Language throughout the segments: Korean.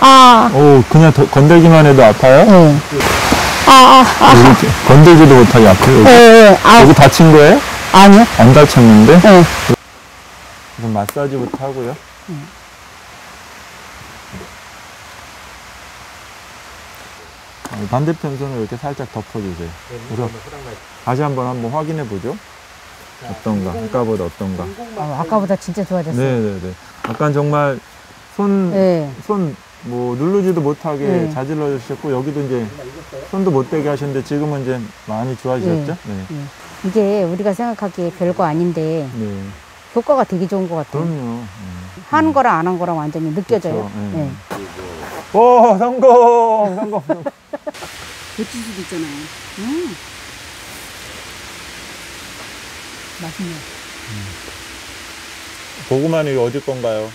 오, 그냥 건들기만 해도 아파요? 네. 이렇게 건들지도 못하게 아파요? 여기? 네. 여기 다친 거예요? 아니요. 안 다쳤는데? 네. 그럼 마사지부터 하고요. 반대편 손을 이렇게 살짝 덮어주세요. 그래서 다시 한번 확인해 보죠. 어떤가? 아까보다 어떤가? 아까보다 진짜 좋아졌어요. 네네네. 아까 정말 손 뭐 누르지도 못하게 자질러 주셨고, 여기도 이제 손도 못 대게 하셨는데 지금은 이제 많이 좋아지셨죠? 네. 이게 우리가 생각하기에 별거 아닌데 네. 효과가 되게 좋은 것 같아요. 그럼요. 한 거랑 안 한 거랑 완전히 느껴져요. 그쵸, 네. 오, 성공! 데칠 수도 있잖아요. 맛있네요. 고구마는 이거 어디 건가요?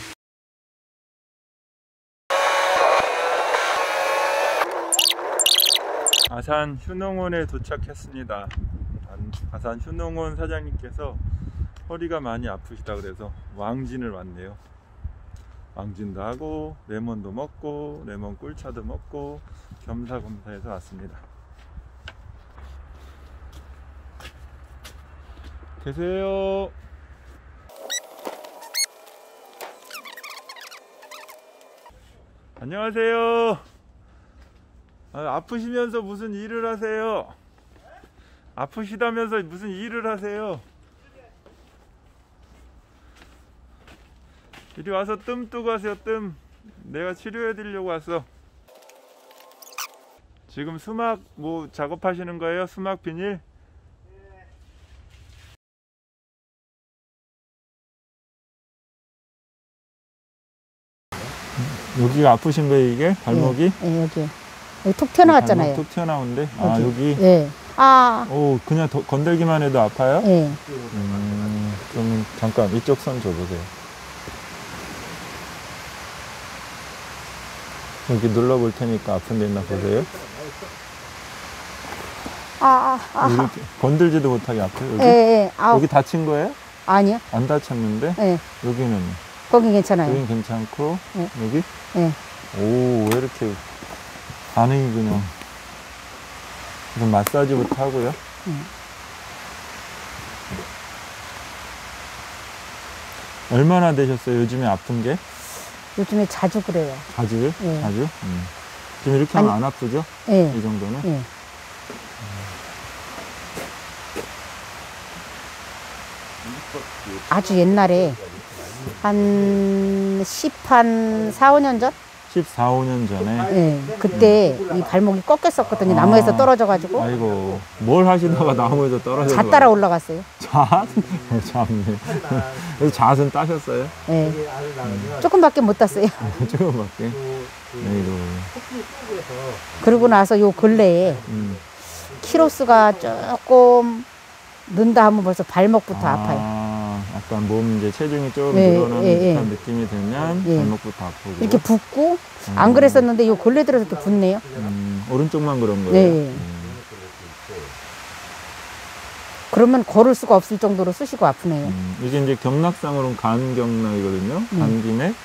아산 휴농원에 도착했습니다. 아산 휴농원 사장님께서 허리가 많이 아프시다 그래서 왕진을 왔네요. 왕진도 하고 레몬도 먹고 레몬 꿀차도 먹고 겸사겸사해서 왔습니다. 계세요. 안녕하세요. 아프시면서 무슨 일을 하세요? 아프시다면서 무슨 일을 하세요? 이리 와서 뜸 뜨고 하세요. 뜸. 내가 치료해 드리려고 왔어. 지금 수막 뭐 작업하시는 거예요? 수막 비닐? 여기가 아프신 거예요, 이게? 발목이? 네, 여기 톡 튀어나왔잖아요. 톡 튀어나오는데? 아, 여기? 네. 오, 그냥 건들기만 해도 아파요? 네. 그럼 잠깐 이쪽 손 줘보세요. 여기 눌러볼 테니까 아픈 데 있나 보세요. 이렇게 건들지도 못하게 아파요? 여기? 네. 여기 다친 거예요? 아니요. 안 다쳤는데? 네. 여기는? 거긴 괜찮아요. 여긴 괜찮고, 네. 여기? 네. 오, 왜 이렇게 반응이 그냥. 그럼 마사지부터 하고요. 얼마나 되셨어요? 요즘에 아픈 게? 요즘에 자주 그래요. 자주요? 네. 자주? 지금 이렇게 하면 안 아프죠? 네. 이 정도는? 네. 아주 옛날에 한 4, 5년 전? 14, 15년 전에? 네. 그때 이 발목이 꺾였었거든요. 나무에서 떨어져가지고. 아이고, 뭘 하시다가 나무에서 떨어져서. 잣 따라 올라갔어요. 잣? 참네. 그래서 잣은 따셨어요? 네. 조금밖에 못 땄어요. 조금밖에? 아이고. 그러고 나서 요 근래에 키로수가 조금 는다 하면 벌써 발목부터 아파요. 약간 몸 이제 체중이 좀 네, 늘어나는 네, 듯한 느낌이 들면 발목부터 아프고. 이렇게 붓고 안 그랬었는데 요 근래 들어서 또 붓네요. 오른쪽만 그런 거예요? 네. 그러면 걸을 수가 없을 정도로 쑤시고 아프네요. 이게 이제 경락상으로는 간경락이거든요. 간기맥.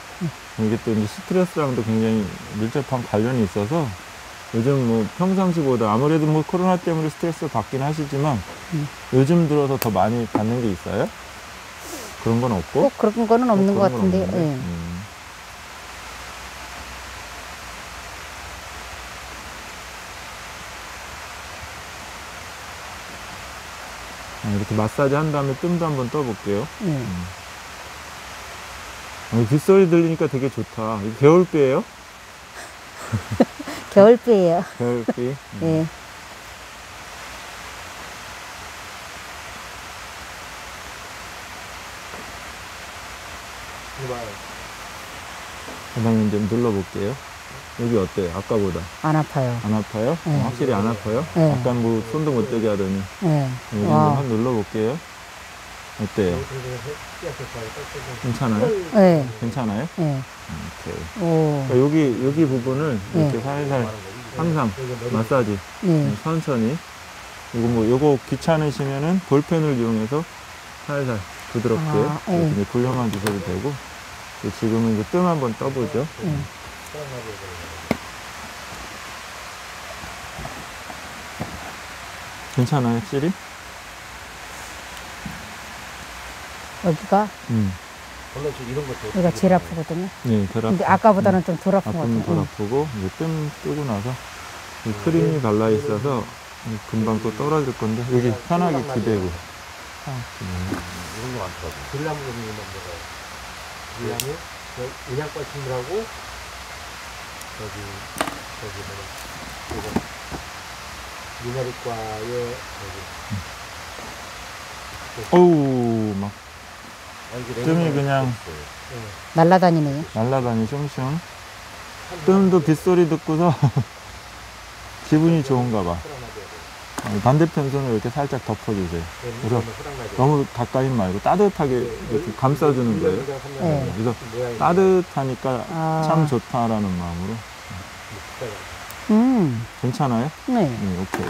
이게 또 이제 스트레스랑도 굉장히 밀접한 관련이 있어서 요즘 뭐 평상시보다 아무래도 뭐 코로나 때문에 스트레스 받긴 하시지만 요즘 들어서 더 많이 받는 게 있어요? 그런 건 없고? 꼭 그런 거는 없는 것 같은데요. 네. 이렇게 마사지 한 다음에 뜸도 한번 떠볼게요. 빗소리 들리니까 되게 좋다. 이게 겨울비예요? 겨울비예요. 겨울비? 네. 그다음에 좀 눌러볼게요. 여기 어때요? 아까보다? 안 아파요. 안 아파요? 네. 확실히 안 아파요? 네. 아까 뭐 손도 못 대게 하더니. 네. 여기 좀 한번 눌러볼게요. 어때요? 괜찮아요? 네. 괜찮아요? 네. 오케이. 오. 그러니까 여기 부분을 이렇게 살살 항상 마사지 천천히. 요거 귀찮으시면은 볼펜을 이용해서 살살 부드럽게 이렇게 굴려만 주셔도 되고. 지금은 이제 뜸 한번 떠보죠. 괜찮아요, 확실히? 여기가 원래 저 이런 것도 여기가 제일 아프거든요. 네, 덜 근데 아프. 아까보다는 좀 덜 아픈 것 아프면 덜 같아요. 아프고, 이제 뜨고 나서, 이 크림이 발라 있어서, 금방 또 떨어질 건데, 여기 편하게 기대고. 이런 거 많더라고. 들나무 종류만 먹어요. 들나무, 인양과 친구라고 저기 뭐냐, 미나리과에 어우, 막, 저기 뜸이 그냥 날라다니네요. 날라다니 슝슝. 뜸도 빗소리 듣고서 기분이 좋은가 봐. 반대편 손을 이렇게 살짝 덮어주세요. 그래서 너무 가까이 말고 따뜻하게 이렇게 감싸주는 거예요. 네. 그래서 따뜻하니까 아. 참 좋다라는 마음으로. 괜찮아요? 네. 네, 오케이.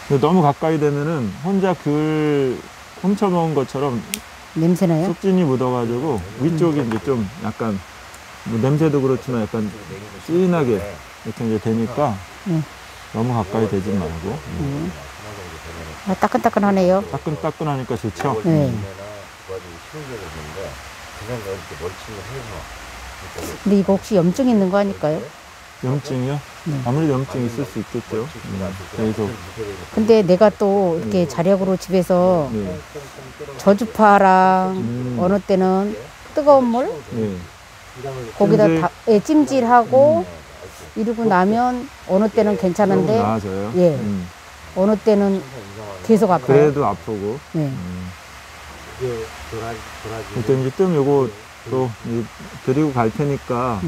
근데 너무 가까이 되면은 혼자 귤 훔쳐먹은 것처럼 냄새나요? 쑥진이 묻어가지고 위쪽이 이제 좀 약간 뭐 냄새도 그렇지만 약간 진하게 이렇게 이제 되니까 너무 가까이 되지 말고 아, 따끈따끈하네요. 따끈따끈하니까 좋죠. 네. 근데 이거 혹시 염증 있는 거 아닐까요? 염증이요? 아무래도 염증 있을 수 있겠죠. 계속 근데 내가 또 이렇게 자력으로 집에서 네. 저주파랑 어느 때는 뜨거운 물 네. 거기다 찜질. 예, 찜질하고 이러고 나면 어느 때는 괜찮은데 나아져요. 예. 어느 때는 계속 아파요. 그래도 아프고. 네. 일단 이제 뜸 요거 또 드리고 갈 테니까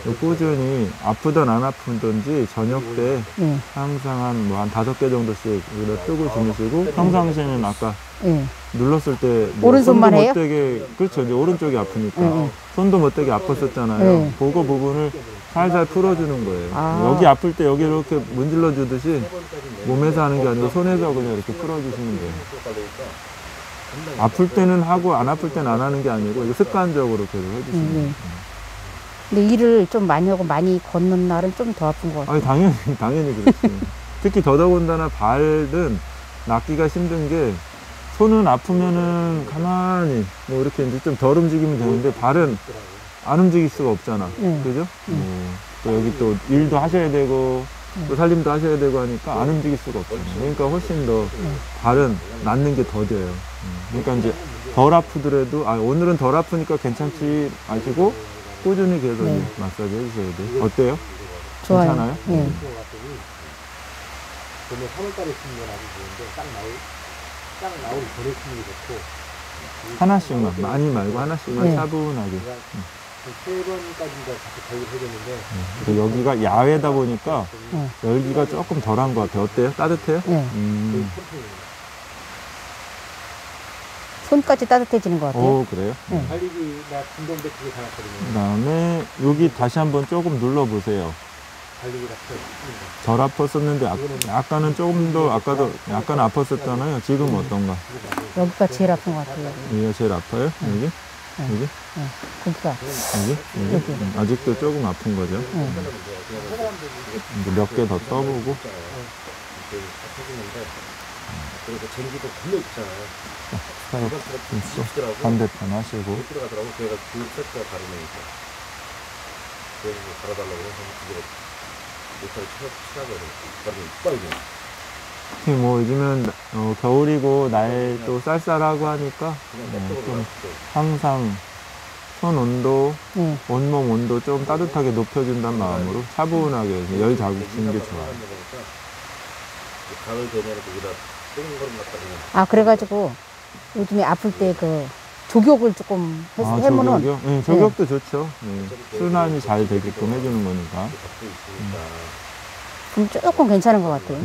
요 꾸준히 아프든 안 아프든지 저녁 때 예. 항상 한 뭐 한 5개 정도씩 여기다 뜨고 주무시고 평상시에는 아까 예. 눌렀을 때 오른손만 손도 해요? 못 되게 그렇죠. 이제 오른쪽이 아프니까 네. 손도 못 되게 아팠었잖아요. 네. 그거 부분을 살살 풀어주는 거예요. 아. 여기 아플 때 여기 이렇게 문질러 주듯이 몸에서 하는 게 아니고 손에서 그냥 이렇게 풀어주시면 돼요. 아플 때는 하고 안 아플 때는 안 하는 게 아니고 이거 습관적으로 계속 해주시면 돼요. 근데 일을 좀 많이 하고 많이 걷는 날은 좀 더 아픈 것 같아요. 아니 당연히 그렇지. 특히 더더군다나 발은 낫기가 힘든 게 손은 아프면은 가만히 뭐 이렇게 이제 좀 덜 움직이면 되는데 발은 안 움직일 수가 없잖아. 네. 그죠? 또 여기 또 일도 하셔야 되고 또 살림도 하셔야 되고 하니까 안 움직일 수가 없잖아. 그러니까 훨씬 더 발은 낫는 게 더뎌요. 그러니까 이제 덜 아프더라도 오늘은 덜 아프니까 괜찮지 마시고 꾸준히 계속 네. 마사지 해주셔야 돼요. 어때요? 좋아요. 괜찮아요? 예. 그러면 3월달에 심는 건 아주 좋은데 딱 나오기 전에 심는 게 좋고 하나씩만 많이 말고 하나씩만 네. 차분하게. 3번까지인가 자꾸 관리를 해야 되는데 그리고 여기가 야외다 보니까 네. 열기가 조금 덜한 것 같아요. 어때요? 따뜻해요? 네. 손까지 따뜻해지는 것 같아요. 오, 그래요? 네. 달리기 나 진동대 그게 달았거든요. 그 다음에 여기 다시 한번 조금 눌러보세요. 달리기 다 덜 아팠었는데 약간은 조금 더 아까도 약간 아팠었잖아요. 지금 어떤가? 여기가 제일 아픈 것 같아요. 여기가 제일 아파요? 여기? 여기? 거기가. 여기? 아직도 조금 아픈 거죠? 이제 몇 개 더 떠보고. 그래서 전기도 분명 있잖아요. 반대편 하시고. 들어가더라고. 걔가 그 세트가 다른 애니까. 그래서 갈아달라고 해서 그게 모터를 치라고 그러면 빨리 특히 뭐 요즘은 겨울이고 날 또 쌀쌀하고 하니까 좀 항상 손 온도, 네. 온몸 온도 좀 따뜻하게 높여준다는 마음으로 차분하게 열 자국 주는 게 좋아요. 가을 되면 거기다 똥거름 갖다 주면 아, 그래가지고 요즘에 아플 때 그 족욕을 조금 해면은 저격이요? 네, 저격도 좋죠. 네, 순환이 잘 되게끔 해주는 거니까. 좀 조금 괜찮은 것 같아요.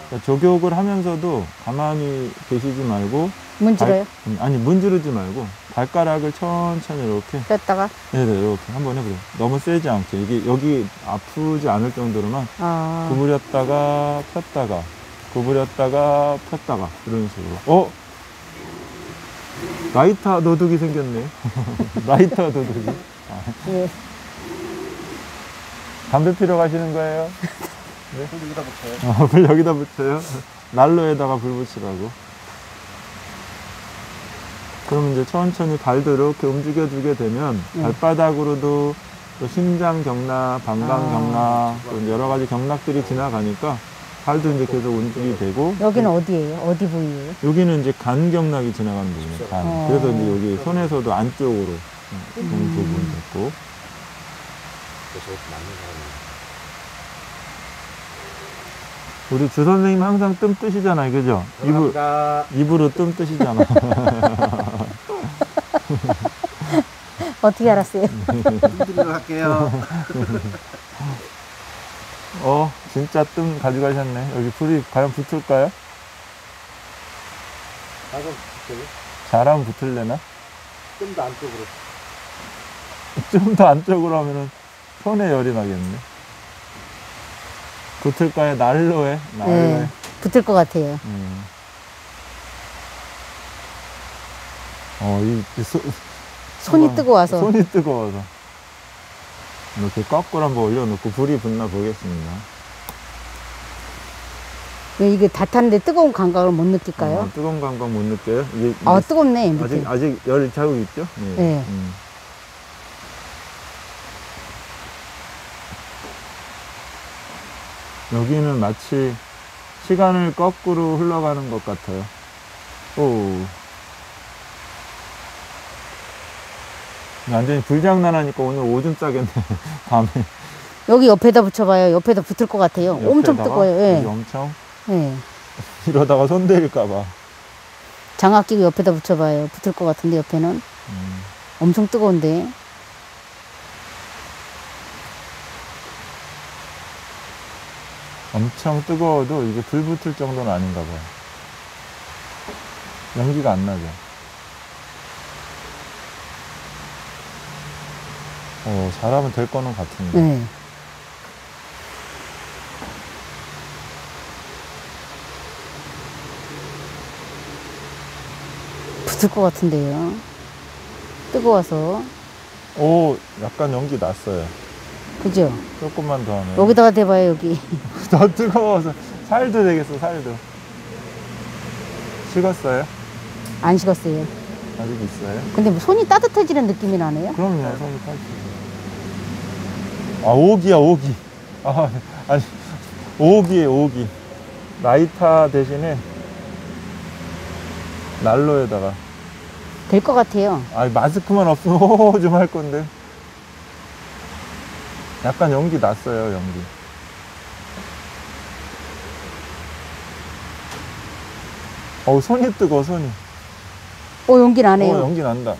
그러니까 저격을 하면서도 가만히 계시지 말고 문질러요? 아니 문지르지 말고 발가락을 천천히 이렇게 뺐다가 네네 이렇게 한번 해보세요. 너무 세지 않게 이게 여기 아프지 않을 정도로만 아, 구부렸다가 폈다가 구부렸다가 폈다가 이런 식으로. 라이터 도둑이 생겼네. 라이터 도둑이. 예. 담배 피러 가시는 거예요? 불 여기다 붙여요. 불 여기다 붙여요? 난로에다가 불 붙이라고. 그러면 이제 천천히 발도 이렇게 움직여 주게 되면 발바닥으로도 또 심장 경락, 방광 경락, 또 이제 여러 가지 경락들이 지나가니까 발도 이제 계속 움직이 되고. 여기는 어디예요? 어디 부위예요? 여기는 이제 간 경락이 지나가는 부분이에요. 간. 그래서 이제 여기 손에서도 안쪽으로 부분 됐고. 그래서 맞는 사람이. 우리 주 선생님 항상 뜸 뜨시잖아요, 그죠? 들어갑니다. 입으로 뜸 뜨시잖아. 어떻게 알았어요? 힘들이로 할게요. 진짜 뜸 가져가셨네. 여기 불이 과연 붙을까요? 가서 붙여요. 잘하면 붙을래나? 좀 더 안쪽으로. 좀 더 안쪽으로 하면은 손에 열이 나겠네. 붙을까요? 난로에? 네, 붙을 것 같아요. 손이 뜨거워서. 손이 뜨거워서. 이렇게 거꾸로 한번 올려놓고 불이 붙나 보겠습니다. 이게 다 탔는데 뜨거운 감각을 못 느낄까요? 뜨거운 감각 못 느껴요? 이게 뜨겁네, 밑에. 아직 열 자국 있죠? 네. 여기는 마치 시간을 거꾸로 흘러가는 것 같아요. 완전히 불장난하니까 오늘 오줌 싸겠네. 밤에. 여기 옆에다 붙여봐요. 옆에다 붙을 것 같아요. 엄청 옆에다가? 뜨거워요. 예. 여기 엄청? 예. 이러다가 손 대릴까봐. 장갑 끼고 옆에다 붙여봐요. 붙을 것 같은데, 옆에는. 엄청 뜨거운데. 엄청 뜨거워도 이게 불 붙을 정도는 아닌가 봐요. 연기가 안 나죠. 잘하면 될 거는 같은데. 네. 붙을 것 같은데요. 뜨거워서. 약간 연기 났어요. 그죠? 조금만 더 하면. 여기다가 대봐요, 여기. 더 뜨거워서. 살도 되겠어, 살도. 식었어요? 안 식었어요. 아직 있어요? 근데 뭐 손이 따뜻해지는 느낌이 나네요. 그럼요, 손이 따뜻해요. 오기야, 오기. 아니, 오기에 오기. 라이터 대신에 난로에다가. 될 것 같아요. 마스크만 없으면 호호 좀 할 건데. 약간 연기 났어요, 연기. 손이 뜨거워, 손이. 연기 나네요. 연기 난다.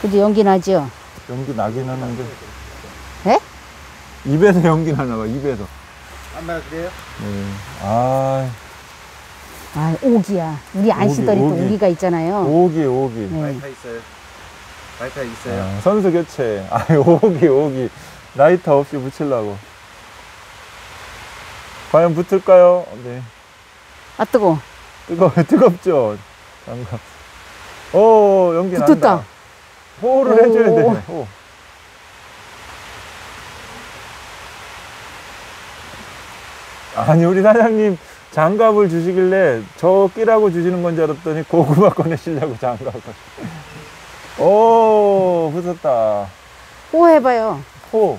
그죠? 연기 나죠? 연기 나긴 하는데. 예? 입에서 연기 나나 봐, 입에서. 안 나요, 그래요? 네. 오기야. 우리 안 오기, 쓰더니 또 오기. 오기가 있잖아요. 오기. 네. 라이터 있어요. 라이터 있어요. 선수 교체. 오기. 라이터 없이 붙이려고. 과연 붙을까요? 네. 뜨거워. 뜨겁죠? 잠깐. 연기 난다. 붙었다. 호를 해줘야 돼. 호. 아니, 우리 사장님 장갑을 주시길래 저 끼라고 주시는 건 줄 알았더니 고구마 꺼내시려고 장갑을. 붙었다. 호 해봐요. 호.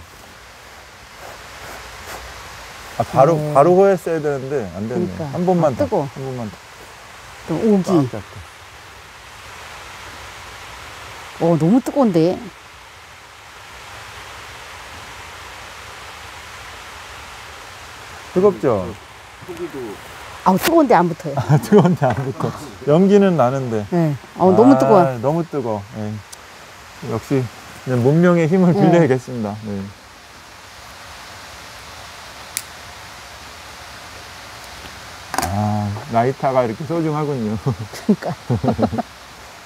바로 호했어야 되는데 안 됐네. 그러니까. 한 번만 더. 뜨거워. 한 번만 더. 또 오기. 꽉 잡고. 너무 뜨거운데. 뜨겁죠? 후기도 뜨거운데 안 붙어요. 뜨거운데 안 붙어. 연기는 나는데. 네. 너무 뜨거워. 너무 뜨거워. 네. 역시 이제 문명의 힘을 빌려야겠습니다. 네. 라이터가 이렇게 소중하군요. 그러니까.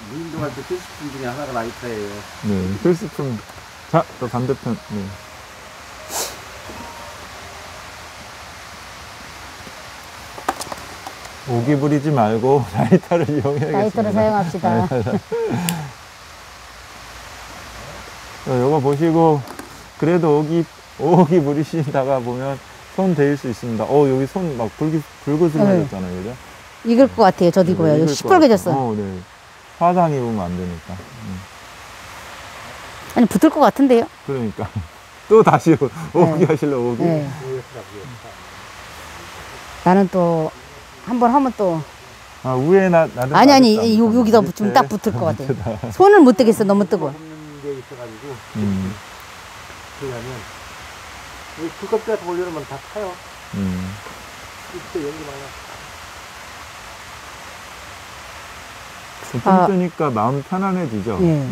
무인도할 때 필수품 중에 하나가 라이터예요. 네, 필수품. 자, 또 반대편. 네. 오기 부리지 말고 라이터를 이용해야겠습니다. 라이터를 사용합시다. 요거 보시고 그래도 오기 부리시다가 보면 손 데일 수 있습니다. 여기 손 막 불그스름해졌잖아요, 그죠? 익을 것 같아요. 저도 네, 이거요. 익을 것 시뻘개졌어. 같아요. 네. 화상 입으면 안 되니까. 아니, 붙을 것 같은데요? 그러니까. 또 다시 오기 하실래, 오기? 네. 나는 또, 한 번 하면 또, 아, 위에 나도. 아니, 여기다 붙이면 딱 붙을 것 같아요. 손을 못 대겠어. 너무 뜨거워. 없는 게 있어가지고 그러면 그 껍질 같은 거 올려놓으면 다 타요. 이때 연기 많아. 좀 뜨니까 마음 편안해지죠? 예.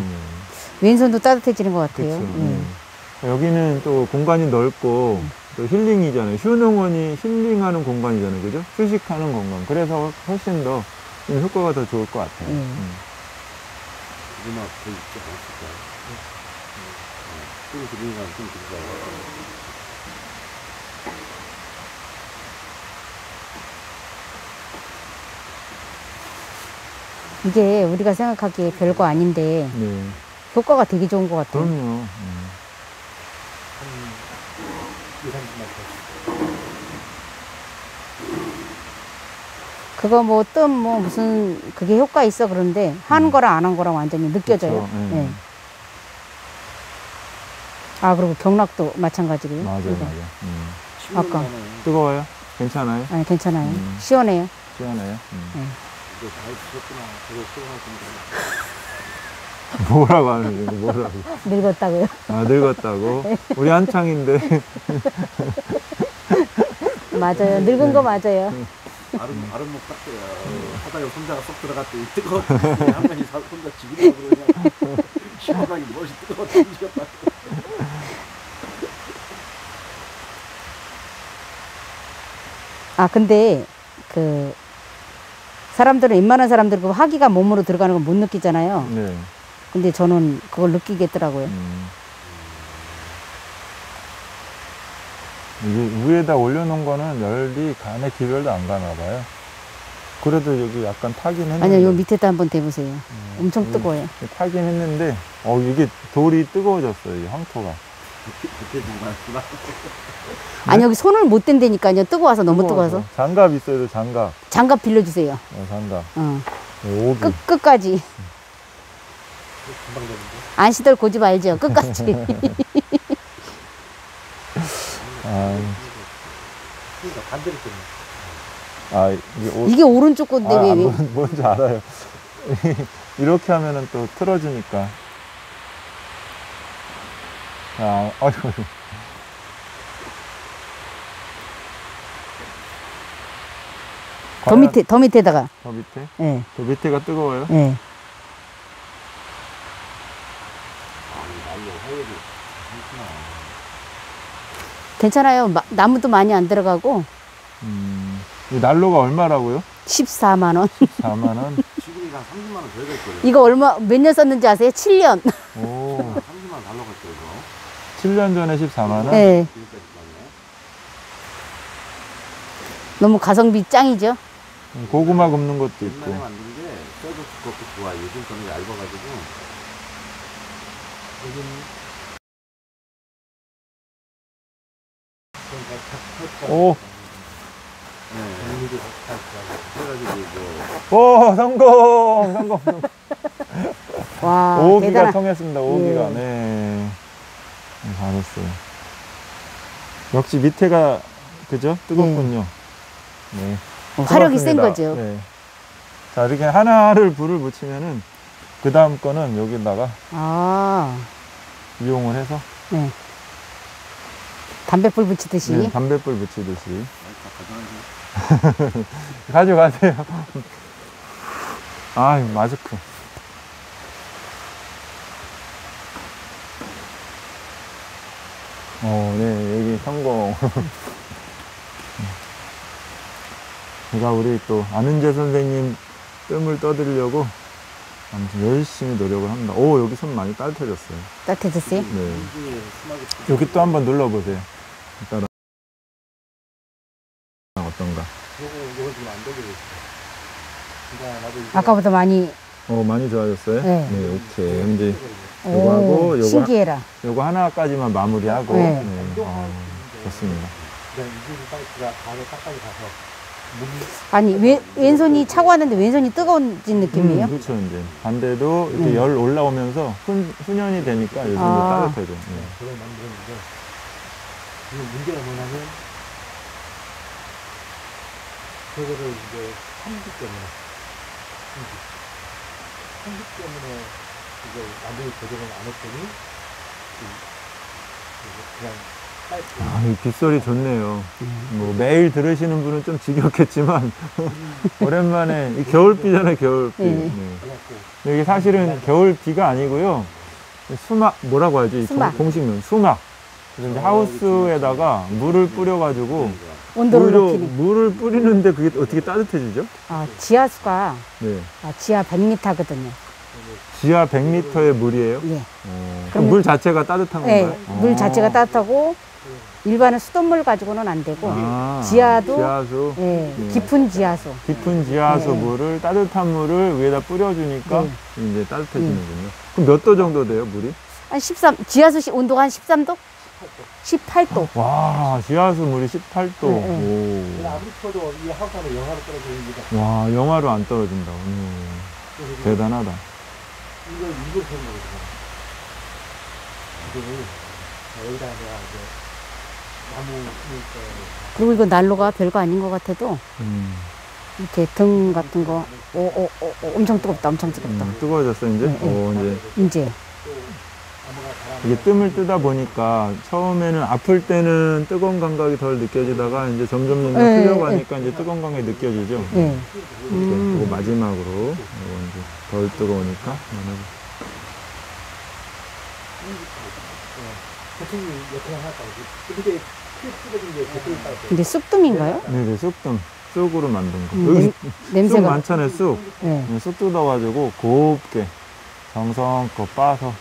왼손도 따뜻해지는 것 같아요. 그쵸. 예. 여기는 또 공간이 넓고 또 힐링이잖아요. 휴농원이 힐링하는 공간이잖아요. 그죠? 휴식하는 공간. 그래서 훨씬 더 효과가 더 좋을 것 같아요. 누나 거의 있지 않았을까? 좀 들리는 사람 좀 들리자. 이게 우리가 생각하기에 별거 아닌데, 네. 효과가 되게 좋은 것 같아요. 그럼요. 그거 뭐, 무슨, 그게 효과 있어. 그런데, 한 거랑 안 한 거랑 완전히 느껴져요. 그쵸, 예. 아, 그리고 경락도 마찬가지고요. 맞아요, 이거. 맞아요. 아까. 뜨거워요? 괜찮아요? 아니, 괜찮아요. 시원해요. 시원해요? 이거 다 있었구나. 그거 수고하셨는데. 뭐라고 하는 거예요? 뭐라고? 늙었다고요. 아, 늙었다고? 우리 한창인데. 맞아요. 늙은 거 맞아요. 아름목 닦아요. 하다가 손자가 쏙 들어갔더니 뜨거웠더니 한 명이 손자 죽이려고 그러냐. 시원하게 멋이 뜨거웠다 움직였다. 아, 근데, 사람들은, 웬만한 사람들은 그 화기가 몸으로 들어가는 걸 못 느끼잖아요. 네. 근데 저는 그걸 느끼겠더라고요. 이게 위에다 올려놓은 거는 열이 간에 기별도 안 가나 봐요. 그래도 여기 약간 타긴 했는데. 아니요, 요 밑에다 한번 대보세요. 엄청 뜨거워요. 타긴 했는데, 이게 돌이 뜨거워졌어요, 이 황토가. 급해지고 말구나. 아니, 여기 손을 못 댄다니까요. 뜨거워서, 너무 뜨거워서. 장갑 있어요, 장갑. 장갑 빌려주세요. 장갑. 어. 오기. 끝까지. 금방 되는데. 안 시들 고지 말죠. 끝까지. 그러니까 반대로 뜨네. 이게 이게 오른쪽 건데, 왜? 뭔지 알아요. 이렇게 하면은 또 틀어지니까. 아이고. 더 밑에다가. 더 밑에? 예. 더 밑에가 뜨거워요? 예. 괜찮아요. 나무도 많이 안 들어가고. 이 난로가 얼마라고요? 14만원. 4만원? 지금이 한 30만 원 더 될 거예요. 이거 몇 년 썼는지 아세요? 7년. 오. 30만 원 달러 갈 거예요. 7년 전에 14만원? 예. 너무 가성비 짱이죠? 고구마 굽는 것도 있고. 옛날에 만든 게 쇠도 두껍고 좋아. 요즘 거는 얇아가지고. 오. 네. 그래가지고 오, 성공! 와, 5기가 대단한. 통했습니다, 5기가. 예. 네. 잘했어요. 역시 밑에가, 그죠? 뜨겁군요. 네. 화력이 센 고맙습니다. 거죠. 네. 자, 이렇게 하나를 불을 붙이면은, 그 다음 거는 여기다가 아, 이용을 해서, 네. 담배불 붙이듯이. 네, 담뱃불 붙이듯이. 가져가세요. 아유, 마스크. 네, 여기 성공. 제가 우리 또 안은재 선생님 뜸을 떠드리려고 아무튼 열심히 노력을 합니다. 오, 여기 손 많이 따뜻해졌어요. 따뜻해졌어요? 네. 여기 또 한번 눌러보세요. 따라 어떤가? 요거 지금 안 되게 됐어. 그러니까 나도 이거 아까보다 많이 많이 좋아졌어요? 네. 오케이. 그럼 이제 오, 요거 하고, 신기해라. 요거 하나까지만 마무리하고. 네. 좋습니다. 파이프가 가게 딱까지 가서 아니, 왼손이 차고 왔는데 왼손이 뜨거워진 느낌이에요? 그렇죠. 이제 반대도 이렇게 열 올라오면서 훈연이 되니까 요즘도 따뜻해져. 그걸 만들었는데 지금 문제가 뭐냐면 그거를 이제 환기 때문에 이걸 완전히 조정을 안 했더니 그냥 파이프 이 빗소리 좋네요. 뭐 매일 들으시는 분은 좀 지겹겠지만 오랜만에 이 겨울비잖아요, 겨울비. 네. 이게 사실은 겨울비가 아니고요. 수막 뭐라고 하지? 이 수막. 공식명 수막. 그래서 이제 하우스에다가 물을 뿌려가지고 온도를 오히려 높이니. 물을 뿌리는데 그게 어떻게 따뜻해지죠? 지하수가 네. 지하 100m거든요. 지하 100m의 물이에요. 예. 그럼 그럼 물 자체가 따뜻한 네, 건가요? 물 자체가 따뜻하고 일반은 수돗물 가지고는 안 되고 지하도 지하수. 예, 네. 깊은 지하수. 깊은 지하수 네. 물을 따뜻한 물을 위에다 뿌려주니까 네. 이제 따뜻해지는군요. 그럼 몇 도 정도 돼요, 물이? 한 13, 지하수 온도가 한 13도? 18도. 와, 지하수 물이 18도. 네, 아무리 쳐도 이 하우스 안에 영하로 떨어지니까 오. 와, 영하로 안 떨어진다. 대단하다. 이걸 세운 거거든요. 이거를 여기다 내가 이제 나무 심을 그리고 이거 난로가 별거 아닌 것 같아도 이렇게 등 같은 거 엄청 뜨겁다, 엄청 뜨겁다. 뜨거워졌어, 이제? 네, 이제. 이제 이게 뜸을 뜨다 보니까 처음에는 아플 때는 뜨거운 감각이 덜 느껴지다가 이제 점점 네, 풀려가니까 이제 뜨거운 감각이 느껴지죠. 예. 그리고 마지막으로 이거 이제 덜 뜨거우니까. 대통령이 옆에 하나 따고 근데 뜯어진 게 대통령이 따고 근데 쑥뜸인가요? 네네, 쑥뜸. 쑥으로 만든 거. 여기 쑥 냄새가 많잖아요, 쑥. 네. 쑥 뜯어가지고 곱게 정성껏 빠서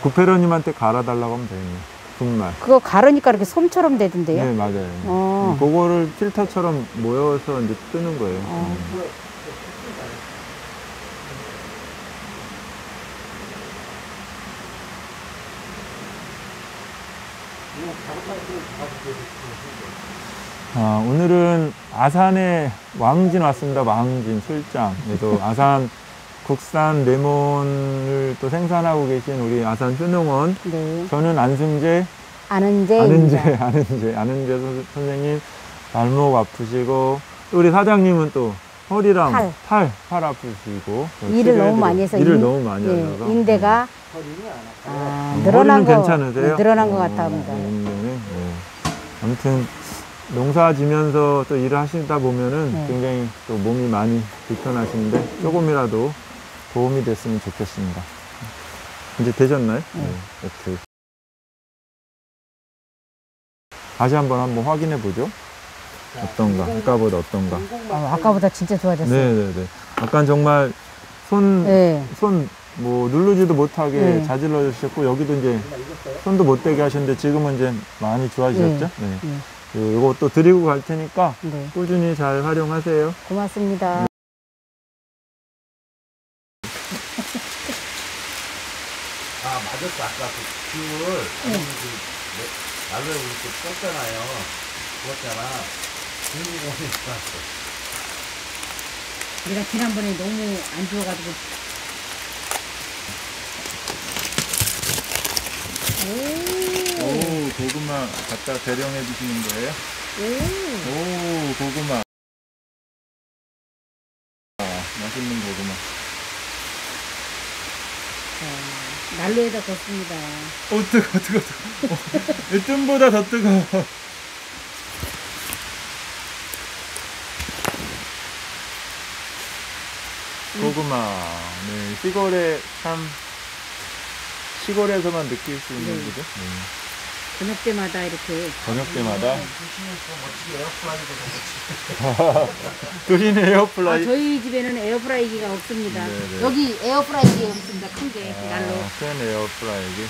구페러님한테 갈아달라고 하면 되겠네요. 분말. 그거 가르니까 이렇게 솜처럼 되던데요? 네, 맞아요. 그거를 필터처럼 모여서 이제 뜨는 거예요. 오늘은 아산에 왕진 왔습니다. 왕진 출장. 그래서 아산 국산 레몬을 또 생산하고 계신 우리 아산 효농원. 네. 저는 안승재 아는제 선생님 발목 아프시고 또 우리 사장님은 또 허리랑 팔 아프시고 일을 너무 많이 해서 일을 너무 많이 하셔서 인대가 허리는 괜찮으세요? 늘어난 것 같아 합니다. 아무튼 농사 지면서 또 일을 하시다 보면은 굉장히 또 몸이 많이 불편하시는데 조금이라도 도움이 됐으면 좋겠습니다. 이제 되셨나요? 오케이. 다시 한번 확인해 보죠. 어떤가? 아까보다 어떤가? 아까보다 진짜 좋아졌어요. 네네네. 아까 정말 손 뭐 누르지도 못하게 자질러 주셨고 여기도 이제 손도 못 대게 하셨는데 지금은 이제 많이 좋아지셨죠? 네. 이거 또 드리고 갈 테니까 꾸준히 잘 활용하세요. 고맙습니다. 맞았어. 아까 그 귤을 날로에 우리 또 떴잖아요. 그렇잖아. 주인공이 있었어. 우리가 지난번에 너무 안 좋아가지고 오, 고구마 갖다 대령해 주시는 거예요? 오, 고구마. 맛있는 고구마. 난로에다 뒀습니다. 뜨거. 뜸보다 더 뜨거워. 고구마. 네, 시골에서만 느낄 수 있는 거죠. 저녁 때마다 이렇게. 저녁 때마다. 멋지게 도시는 에어플라이. 저희 집에는 에어프라이기가 없습니다. 네네. 여기 에어프라이기 없습니다. 큰 게 난로. 큰 에어프라이기.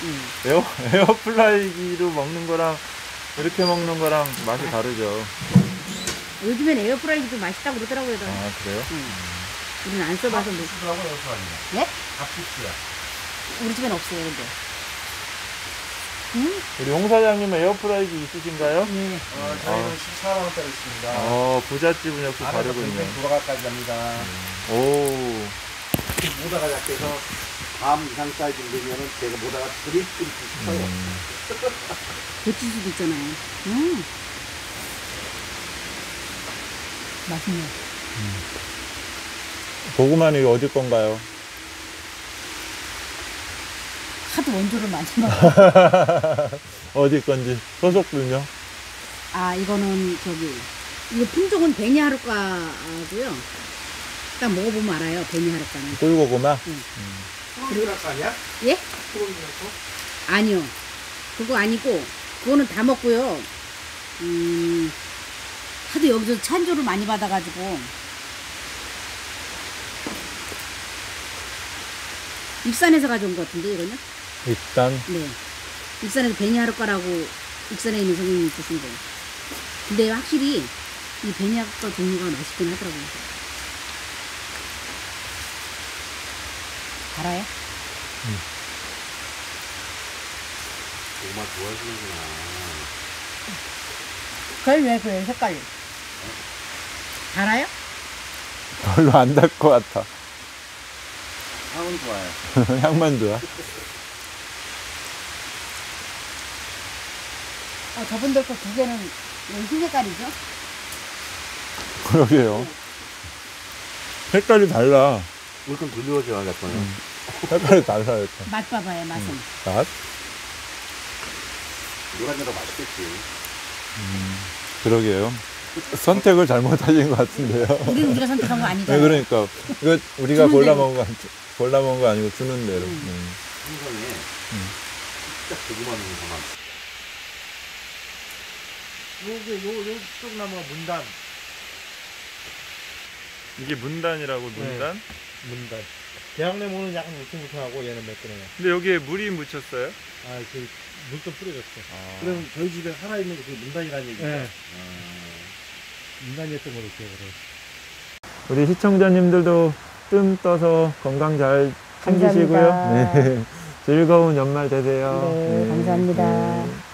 에어플라이기로 먹는 거랑 이렇게 먹는 거랑 맛이 다르죠. 요즘엔 에어프라이기도 맛있다고 그러더라고요. 아, 그래요? 우리는 안 써봐서 뭐. 수하고 여수 아니야. 예? 밥국수야. 우리 집엔 없어요, 근데. 응? 우리 홍 사장님은 에어프라이기 있으신가요? 네. 저희는 14만 원짜리 있습니다. 부잣집은 역시 안에서 다르군요. 굉장히 돌아가까지 합니다. 오, 모다가 약해서 밤 이상 사이즈 되면은 제가 모다가 그립 싶어요. 배치수도 있잖아요. 맛있네. 고구마는 이거 어디 건가요? 하도 원조를 많이 먹어. 어디 건지 소속군요. 아, 이거는 이거 품종은 베니하루과고요. 딱 먹어보면 알아요, 베니하루과는. 꿀고구마. 프로그라스 아니야? 예? 프로그라스? 아니요. 그거 아니고, 그거는 다 먹고요. 하도 여기서 찬조를 많이 받아가지고. 익산에서 가져온 것 같은데, 이거는? 일단 네. 익산에서 베니하루과라고 익산에 있는 선생님이 주신 거예요. 근데 확실히 이 베니하루과 종류가 맛있긴 하더라고요. 달아요? 정말 좋아하시는구나. 그걸 왜 그래요, 색깔이? 달아요? 별로 안 달 것 같아. 향은 좋아요. 향만 좋아. 저분들 거 두 개는 흰 색깔이죠? 그러게요. 색깔이 달라. 물좀 돌려줘야 될 거예요. 색깔이 달라 일단. 맛 봐봐요, 맛은. 맛? 노란데로 맛있겠지. 그러게요. 선택을 잘못하신 것 같은데요. 우리가 선택한 거 네, 아니잖아요. 그러니까 이거 우리가 주는 골라 대로. 먹은 거 아니고 주는 대로. 생선에 진짜 고구마 넣는 사람. 요쪽 나무가 문단. 이게 문단이라고 문단? 문단. 대학내모는 약간 물퉁물퉁하고 얘는 매끈해요. 근데 여기에 물이 묻혔어요? 아, 물 좀 뿌려줬어. 그럼 저희 집에 살아있는 게 문단이라는 얘기죠? 네. 문단이었던 걸로 기억을 해요. 우리 시청자님들도 뜸 떠서 건강 잘 챙기시고요. 감사합니다. 네. 즐거운 연말 되세요. 네, 감사합니다.